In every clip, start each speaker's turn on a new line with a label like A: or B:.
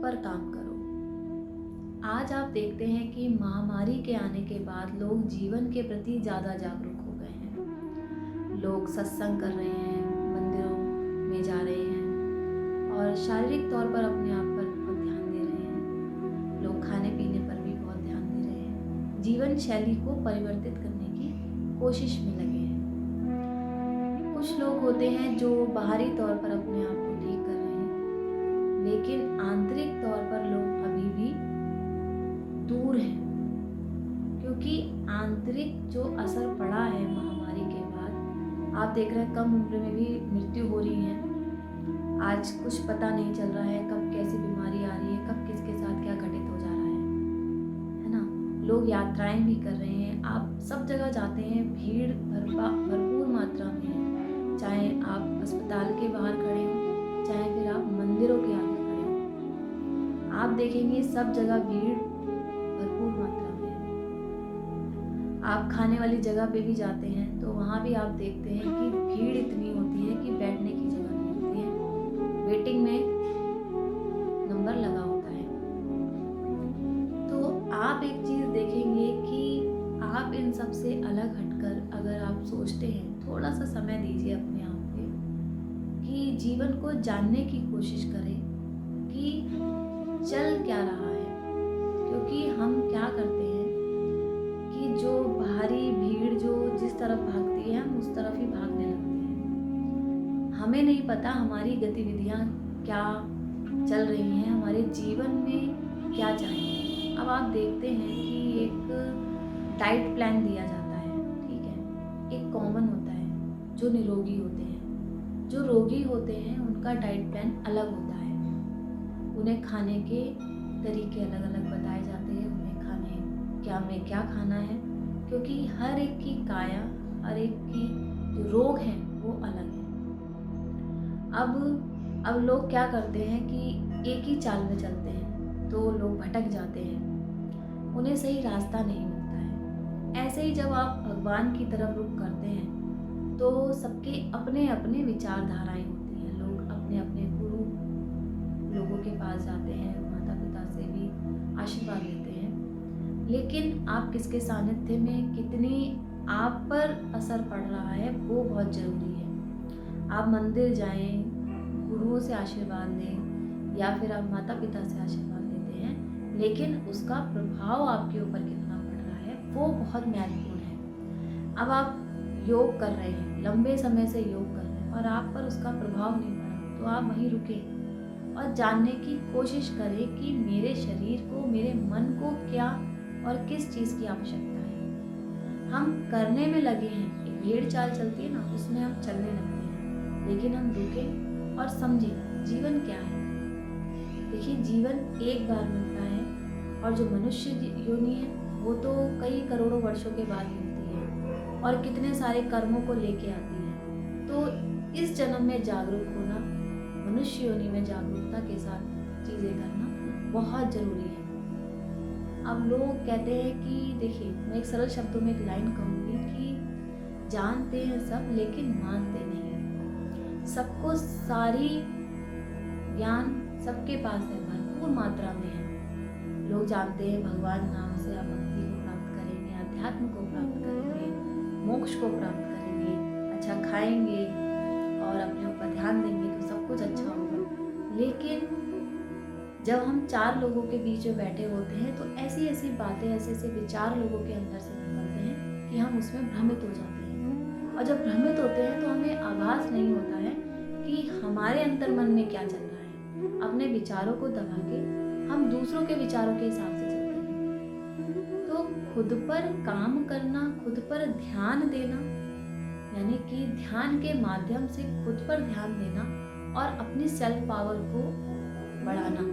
A: पर काम करो। आज आप देखते हैं कि महामारी के आने के बाद लोग जीवन के प्रति ज़्यादा जागरूक हो गए हैं। लोग सत्संग कर रहे हैं, मंदिरों में जा रहे हैं और शारीरिक तौर पर अपने आप पर बहुत ध्यान दे रहे हैं। लोग खाने पीने पर भी बहुत ध्यान दे रहे हैं। जीवन शैली को परिवर्तित करने की कोशिश में लगे हैं। कुछ लोग होते हैं जो बाहरी तौर पर अपने आप को ठीक कर रहे हैं, लेकिन आंतरिक तौर पर लोग अभी भी दूर हैं, क्योंकि आंतरिक जो असर पड़ा है महामारी के बाद, आप देख रहे हैं कम उम्र में भी मृत्यु हो रही है। आज कुछ पता नहीं चल रहा है कब कैसी बीमारी आ रही है, कब किसके साथ क्या घटित हो जा रहा है ना। लोग यात्राएं भी कर रहे हैं, आप सब जगह जाते हैं, भीड़ भरपूर मात्रा में है। चाहे आप अस्पताल के बाहर खड़े हों, चाहे फिर आप मंदिरों के आगे खड़े हों, आप देखेंगे सब जगह भीड़ भरपूर मात्रा में है। आप खाने वाली जगह पे भी जाते हैं तो वहाँ भी आप देखते हैं कि भीड़ इतनी होती है कि बैठने की जगह नहीं होती है, वेटिंग में नंबर लगा होता है। तो आप एक चीज़ देखेंगे कि आप इन सब से अलग हटकर अगर आप सोचते हैं, थोड़ा सा समय दीजिए अपने आप पे कि जीवन को जानने की कोशिश करें कि चल क्या रहा है। क्योंकि हम क्या करते हैं कि जो बाहरी भीड़ जो जिस तरफ भागती है, हम उस तरफ ही भागने लगते हैं। हमें नहीं पता हमारी गतिविधियाँ क्या चल रही हैं, हमारे जीवन में क्या चाहिए। अब आप देखते हैं कि एक डाइट प्लान दिया जाता है, ठीक है, एक कॉमन होता है जो निरोगी होते हैं। जो रोगी होते हैं उनका डाइट प्लान अलग होता है, उन्हें खाने के तरीके अलग अलग बताए जाते हैं, उन्हें खाने क्या में क्या खाना है, क्योंकि हर एक की काया, हर एक की जो रोग हैं वो अलग है। अब लोग क्या करते हैं कि एक ही चाल में चलते हैं तो लोग भटक जाते हैं, उन्हें सही रास्ता नहीं मिलता है। ऐसे ही जब आप भगवान की तरफ रुख करते हैं तो सबके अपने अपने विचारधाराएं होती हैं। लोग अपने अपने गुरु लोगों के पास जाते हैं, माता पिता से भी आशीर्वाद लेते हैं, लेकिन आप किसके सानिध्य में कितनी आप पर असर पड़ रहा है वो बहुत ज़रूरी है। आप मंदिर जाएं, गुरुओं से आशीर्वाद लें या फिर आप माता पिता से आशीर्वाद लेते हैं, लेकिन उसका प्रभाव आपके ऊपर कितना पड़ रहा है वो बहुत महत्वपूर्ण है। अब आप योग कर रहे हैं, लंबे समय से योग कर रहे हैं और आप पर उसका प्रभाव नहीं पड़ा, तो आप वहीं रुकें और जानने की कोशिश करें कि मेरे शरीर को, मेरे मन को क्या और किस चीज़ की आवश्यकता है। हम करने में लगे हैं, एक भेड़ चाल चलती है ना, उसमें हम चलने लगते हैं, लेकिन हम रुकें और समझें जीवन क्या है। देखिए, जीवन एक बार मिलता है और जो मनुष्य योनि है वो तो कई करोड़ों वर्षों के बाद मिलती है और कितने सारे कर्मों को लेके आती है। तो इस जन्म में जागरूक होना, मनुष्य योनि में जागरूकता के साथ चीज़ें करना बहुत ज़रूरी है। अब लोग कहते हैं कि देखिए, मैं एक सरल शब्दों में एक लाइन कहूँगी कि जानते हैं सब लेकिन मानते नहीं। सबको सारी ज्ञान सबके पास है, भरपूर मात्रा में है। लोग जानते हैं भगवान नाम से आप भक्ति को प्राप्त करेंगे, अध्यात्म को प्राप्त करेंगे, मोक्ष को प्राप्त करेंगे, अच्छा खाएंगे और अपने ऊपर ध्यान देंगे तो सब कुछ अच्छा होगा। लेकिन जब हम चार लोगों के बीच में बैठे होते हैं तो ऐसी ऐसी बातें, ऐसे ऐसे विचार लोगों के अंदर से निकलते हैं कि हम उसमें भ्रमित हो जाते हैं। और जब भ्रमित होते हैं तो हमें आभास नहीं होता है कि हमारे अंतर मन में क्या चल रहा है। अपने विचारों को दबा के हम दूसरों के विचारों के हिसाब से चलते हैं। तो खुद पर काम करना, खुद पर ध्यान देना, यानी कि ध्यान के माध्यम से खुद पर ध्यान देना और अपनी सेल्फ पावर को बढ़ाना,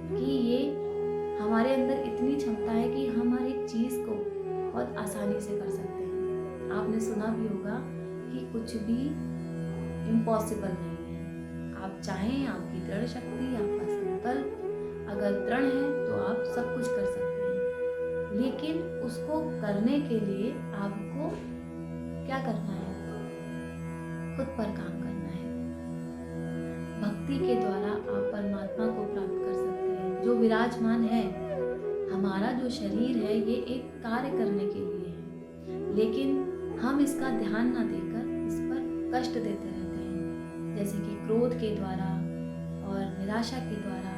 A: कि ये हमारे अंदर इतनी क्षमता है कि हम हर एक चीज़ को बहुत आसानी से कर सकते हैं। आपने सुना भी होगा कि कुछ भी इम्पॉसिबल नहीं है। आप चाहें, आपकी दृढ़ शक्ति, आपका संकल्प अगर दृढ़ है तो आप सब कुछ कर सकते हैं। लेकिन उसको करने के लिए आपको क्या करना है? खुद पर काम करना है। भक्ति के द्वारा आप परमात्मा को प्राप्त कर सकते हैं। विराजमान है। हमारा जो शरीर है ये एक कार्य करने के लिए है, लेकिन हम इसका ध्यान ना देकर इस पर कष्ट देते रहते हैं, जैसे कि क्रोध के द्वारा और निराशा के द्वारा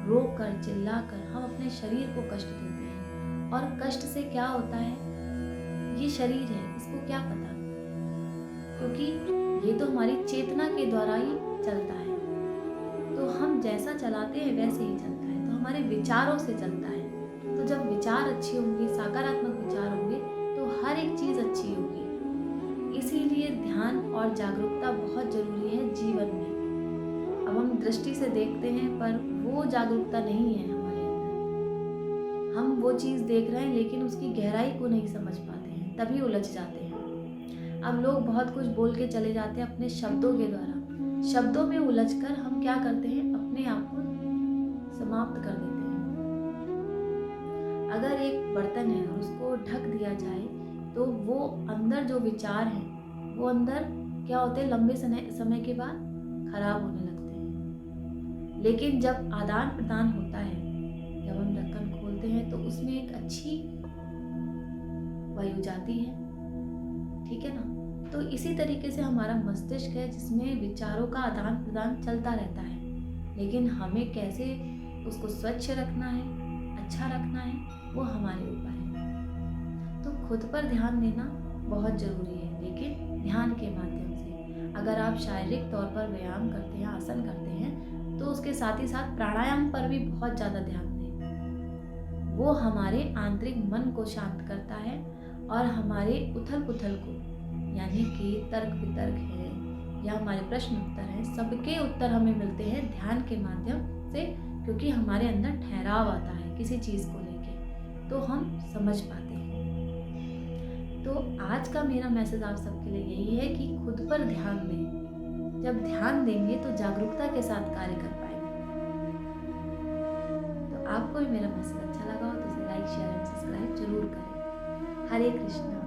A: रोक कर चिल्ला कर हम अपने शरीर को कष्ट देते हैं। और कष्ट से क्या होता है, ये शरीर है, इसको क्या पता, क्योंकि ये तो हमारी चेतना के द्वारा ही चलता है। तो हम जैसा चलाते हैं वैसे ही चलता है, तो हमारे विचारों से चलता है। तो जब विचार अच्छे होंगे, सकारात्मक विचार होंगे, तो हर एक चीज़ अच्छी होगी। इसीलिए ध्यान और जागरूकता बहुत ज़रूरी है जीवन में। अब हम दृष्टि से देखते हैं पर वो जागरूकता नहीं है हमारे अंदर। हम वो चीज़ देख रहे हैं लेकिन उसकी गहराई को नहीं समझ पाते हैं, तभी उलझ जाते हैं। अब लोग बहुत कुछ बोल के चले जाते हैं अपने शब्दों के द्वारा। शब्दों में उलझकर हम क्या करते हैं, अपने आप को समाप्त कर देते हैं। अगर एक बर्तन है और उसको ढक दिया जाए तो वो अंदर जो विचार हैं वो अंदर क्या होते हैं, लंबे समय के बाद खराब होने लगते हैं। लेकिन जब आदान प्रदान होता है, जब हम ढक्कन खोलते हैं तो उसमें एक अच्छी वायु जाती है, ठीक है ना। तो इसी तरीके से हमारा मस्तिष्क है जिसमें विचारों का आदान प्रदान चलता रहता है, लेकिन हमें कैसे उसको स्वच्छ रखना है, अच्छा रखना है, वो हमारे ऊपर है। तो खुद पर ध्यान देना बहुत ज़रूरी है, लेकिन ध्यान के माध्यम से। अगर आप शारीरिक तौर पर व्यायाम करते हैं, आसन करते हैं, तो उसके साथ ही साथ प्राणायाम पर भी बहुत ज़्यादा ध्यान दें। वो हमारे आंतरिक मन को शांत करता है और हमारे उथल पुथल को, यानी कि तर्क वितर्क है या हमारे प्रश्न उत्तर हैं, सबके उत्तर हमें मिलते हैं ध्यान के माध्यम से, क्योंकि हमारे अंदर ठहराव आता है किसी चीज़ को लेके, तो हम समझ पाते हैं। तो आज का मेरा मैसेज आप सबके लिए यही है कि खुद पर ध्यान दें। जब ध्यान देंगे तो जागरूकता के साथ कार्य कर पाएंगे। तो आपको भी मेरा मैसेज अच्छा लगा हो तो इसे लाइक, शेयर एंड सब्सक्राइब जरूर करें। हरे कृष्णा।